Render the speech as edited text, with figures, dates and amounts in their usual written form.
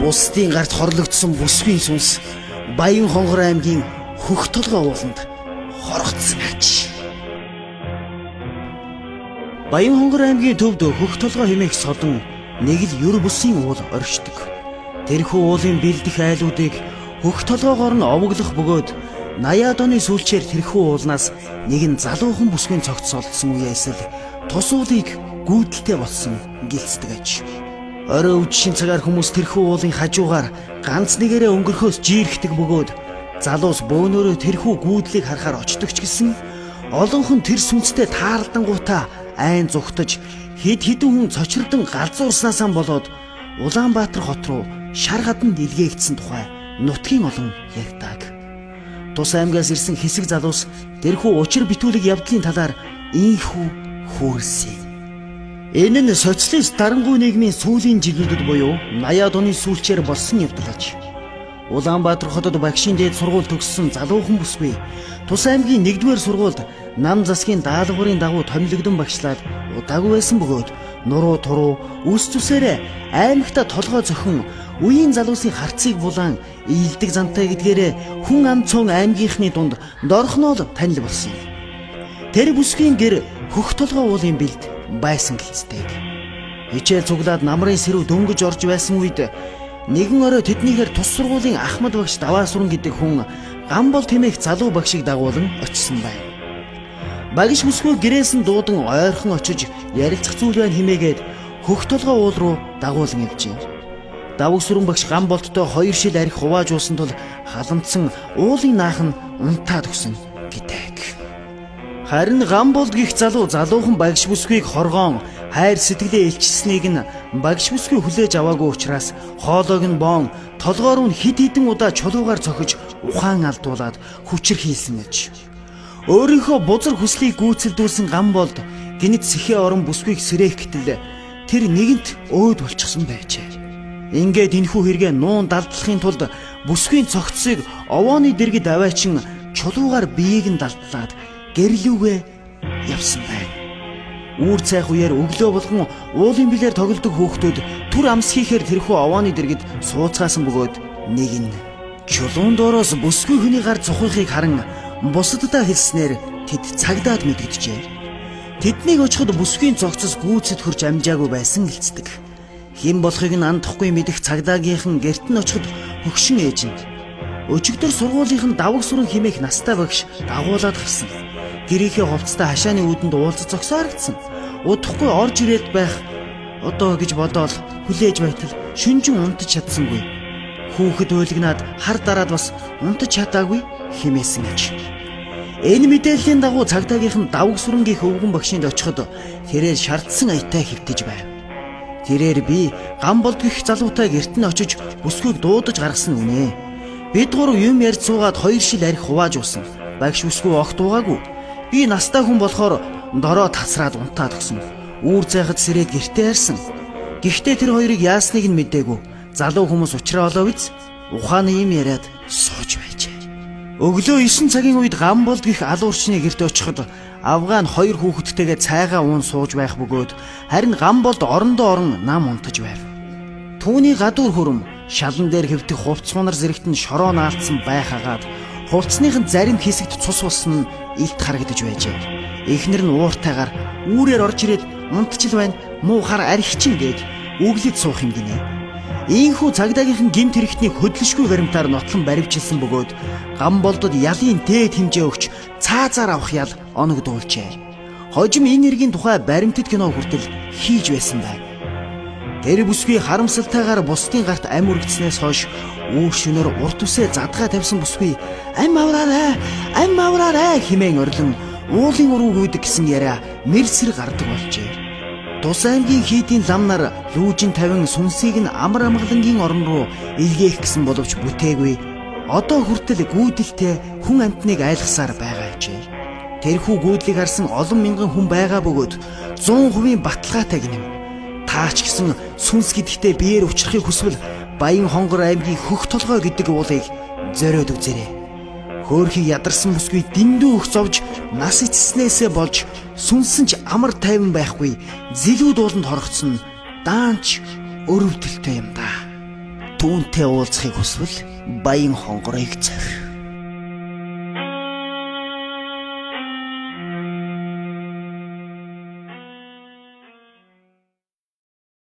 Бусдын гарт хорлогдсон бүсгийн сүнс Баян хонгор аймгийн Хөх толгой ууланд хорогдсон аж. Баян хонгор аймгийн төвд Хөх толгой хэмээх содон нэг л юр бүсийн уул оршдог. Тэрхүү уулын бэлдэх айлуудыг Хөх толгойгоор нь овоглох бөгөөд 80-аад оны сүүлчээр тэрхүү уулнаас нэгэн залуухан бүсгийн цогц олдсон үеэс л тус уулыг гүйдэлтэй болсон гэлцдэг аж. Орой үдшийн цагаар хүмүүс тэрхүү уулын хажуугаар ганц нэгээрээ өнгөрөхөөс жирэхдэг бөгөөд залуус бөөнөрөө тэрхүү гүйдлийг харахаар очдог ч гэсэн олонхон тэр сүнстэй таарлангуудаа айн зүхтаж хэд хэдэн хүн цочирдон галзуурснаасаа болоод Улаанбаатар хот руу шар гаданд илгээгдсэн тухай нутгийн олон ярьдаг. Тус аймгаас ирсэн хэсэг залуус тэрхүү учир битүүлэг явдлын талаар ийхүү хүүрсэн. Энэ нь социалист дарангуй нийгмийн сүүлийн жилүүдэд буюу 80-аад оны сүүлчээр болсон явдал аж. Улаанбаатар хотод багшийн дээд сургууль төгссөн залуухан бүсгүй Тус аймгийн 1-р сургуульд нам засгийн даалгаврын дагуу томилогдсон багшлаад удаагүй байсан бөгөөд нуруу туруу үс зүсээрээ аймагта толгой зохин үеийн залуусын харцыг булаан ийдэг зантай гэдгээрээ хүн ам цон аймгийнхны дунд дорхноод танил болсон. Тэр бүсгийн гэр Хөх толгой уулын бэлд байсан гэлцдэг. Хичээл цуглаад намрын сэрв дөнгөж орж байсан үед нэгэн орой тэднийхээр тус сургуулийн Ахмад багш Даваасүрэн гэдэг хүн Гамбол тэмээх залуу багшийг дагуулan очсон байна. Багш бүсгүй гэрээс нь дуудан ойрхон очиж ярилцах зүйл байна хэмээгээд Хөх толгой уул руу дагуулan явжээ. Даваасүрэн багш Гамболттой 2 шил арх хувааж уусан тул халамтсан уулын наах нь унтаад өгсөн гэдэг. Харин Гамбол гих залуухан багш бүсгүйг хоргоон хайр сэтгэлээ илчилсэнийг нь багш бүсгүй хүлээж аваагүй учраас хоолойг нь боон толгой руу хид хідэн удаа чулуугаар цохиж ухаан алдуулаад хүчээр хийсэн аж. Өөрийнхөө бузар хүслийг гүйцэлдүүлсэн Гамболд гинэт сэхээ орон бүсгүйг сэрээх гэтэл тэр нэгэнт өөд болчихсон байжээ. Ингээд энэхүү хэрэгээ нуун далдлахын тулд бүсгийн цогцсыг овооны дэргэд аваачин чулуугаар биеийг нь далдлаад гэрлүүгээ явсан байна. Үүр цайх үеэр өглөө болгон уулын билээр тоглодог хүүхдүүд түр амс хийхээр тэрхүү овооны дэргэд сууцгаасан бөгөөд нэг нь чулуун доороос бүсгүй хүний гар цухихыг харан бусаддаа хэлснээр тэд цагдаад мэдгэджээ. Тэднийг очиход бүсгийн цогцос гүйцэд хурж амжаагүй байсан гэлцдэг. Хэн болохыг нь андахгүй мэдэх цагдаагийнхан гэрт нь очиход хөгшин ээжинд өчигдөр сургуулийнх нь Даваасүрэн хэмээх настай багш дагуулад гарсан. Гэрийнхээ хувцастай хашааны үүдэнд уулзаж зогсоо харагдсан. Удахгүй орж ирээд байх одоо гэж бодоол хүлээж байтал шүнжин унтаж чадсангүй. Хүүхэд уйлгнаад хар дараад бас унтаж чадаагүй хэмээсэн аж. Энэ мэдээллийн дагуу цагдаагийнхан Даваасүрэнгийн өвгөн багшинд очиход тэрээр шаардсан аятай хэвтэж байв. Тэрээр би Гамболд гих залуутай гэрт нь очиж бүсгүйг дуудаж гаргасан үнэ. Бид гурав юм ярьж суугаад 2 шил арх хувааж уусан. Багш бүсгүй огт уугаагүй. Би настай хүн болохоор дороо тасраад унтаад өгсөн. Үүр зайхад сэрээд гэртээ харсан. Гэхдээ тэр хоёрыг яасныг нь мэдээгүй. Залуу хүмүүс уучраа олоо биз? Ухааны юм яриад сууж байжээ. Өглөө 9 цагийн үед Гамболд гих алуурчны гэрт очиход Авгаан 2 хүүхэдтэйгээ цайгаа уун сууж байх бөгөөд харин Гамболд орондоо орон нам унтаж байв. Түүний гадуур хөрөм шалан дээр хэвтэх хувцс хунар зэрэгт нь шороо наалтсан байхагаад хувцсныхын зарим хэсэгт цус болсон нь илт харагдаж байжээ. Эхнэр нь ууртайгаар үүрээр орж ирээд унтчил байна муу хар архичин гээд үглэд суух юм гинэ. Ийхүү цагдаагийнхан гэмт хэрэгтнийг хөдлөшгүй баримтаар нотлон баривчилсан бөгөөд Гамболдод ялын дээд хэмжээ өгч цаазаар авах ял оногдуулжээ. Хожим энэ иргэн тухай баримтат кино хүртэл хийж байсан байна. Тэр бүсгүй харамсалтайгаар бусдын гарт ам үргэцснээс хойш үүр шөнөөр урт үсээ задгаа тавьсан бүсгүй ам авраарай хэмээн орлон уулын уруу гүйдэг гэсэн яриа мэрсэр гардаг болжээ. Тус аймгийн хийдийн лам нар лүүжин тавин сүнсийг нь амар амгалангийн орон руу илгээх гэсэн боловч бүтээгүй. Одоо хүртэл гүйдэлтэй хүн амтныг айлгасаар байгаа ажээ. Тэрхүү гүйдлийг харсан олон мянган хүн байгаа бөгөөд 100% баталгаатай гинэв. Таач гэсэн сүнс гэдэгтээ биеэр учрахыг хүсвэл Баян хонгор аймгийн Хөх толгой гэдэг уулыг зориод үзээрэй. Хөөхийг ядарсан бүсгүй дэндүү өх зовж нас эцснээсээ болж сүнсэн ч амар тайван байхгүй зэлүүд ууланд хорогдсон даанч өрөвдөлтөй юм да. Түүнтэй уулзахыг хүсвэл Баян хонгорыг завир.